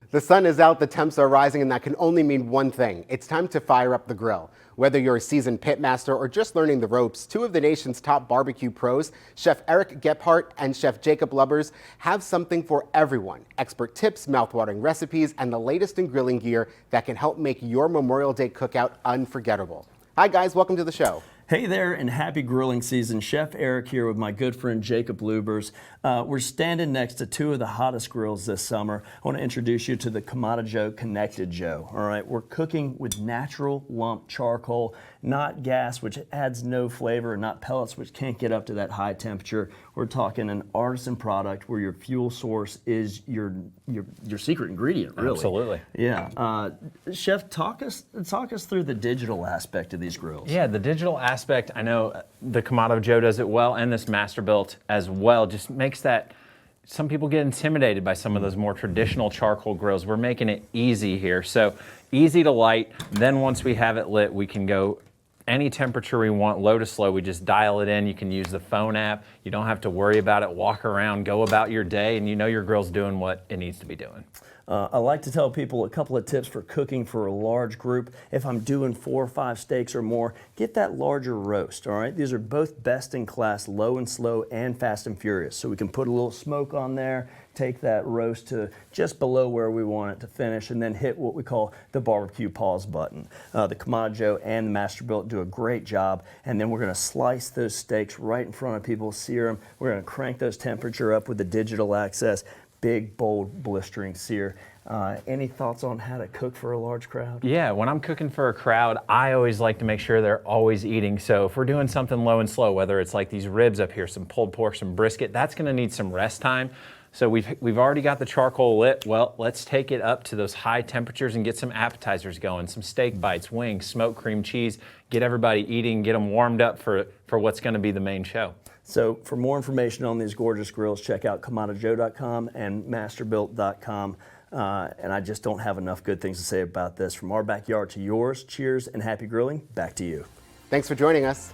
The sun is out, the temps are rising, and that can only mean one thing. It's time to fire up the grill. Whether you're a seasoned pitmaster or just learning the ropes, two of the nation's top barbecue pros, Chef Eric Gephart and Chef Jacob Lubbers, have something for everyone. Expert tips, mouthwatering recipes, and the latest in grilling gear that can help make your Memorial Day cookout unforgettable. Hi guys, welcome to the show. Hey there, and happy grilling season. Chef Eric here with my good friend Jacob Lubbers. We're standing next to two of the hottest grills this summer. I want to introduce you to the Kamado Joe Connected Joe. All right, we're cooking with natural lump charcoal, not gas, which adds no flavor, and not pellets, which can't get up to that high temperature. We're talking an artisan product where your fuel source is your secret ingredient, really. Absolutely. Yeah. Chef, talk us through the digital aspect of these grills. Yeah, the digital aspect, I know the Kamado Joe does it well, and this Masterbuilt as well, just makes that, some people get intimidated by some of those more traditional charcoal grills. We're making it easy here. So easy to light, then once we have it lit, we can go any temperature we want, low to slow. We just dial it in. You can use the phone app. You don't have to worry about it. Walk around, go about your day, and you know your grill's doing what it needs to be doing. I like to tell people a couple of tips for cooking for a large group. If I'm doing 4 or 5 steaks or more, get that larger roast, all right? These are both best in class, low and slow and fast and furious. So we can put a little smoke on there, take that roast to just below where we want it to finish, and then hit what we call the barbecue pause button. The Kamado Joe and the Masterbuilt do a great job, and then we're gonna slice those steaks right in front of people, sear them. We're gonna crank those temperature up with the digital access. Big, bold, blistering sear. Any thoughts on how to cook for a large crowd? Yeah, when I'm cooking for a crowd, I always like to make sure they're always eating. So if we're doing something low and slow, whether it's like these ribs up here, some pulled pork, some brisket, that's gonna need some rest time. So we've already got the charcoal lit. Well, let's take it up to those high temperatures and get some appetizers going, some steak bites, wings, smoked cream cheese, get everybody eating, get them warmed up for what's gonna be the main show. So for more information on these gorgeous grills, check out KamadoJoe.com and Masterbuilt.com. And I just don't have enough good things to say about this. From our backyard to yours, cheers and happy grilling. Back to you. Thanks for joining us.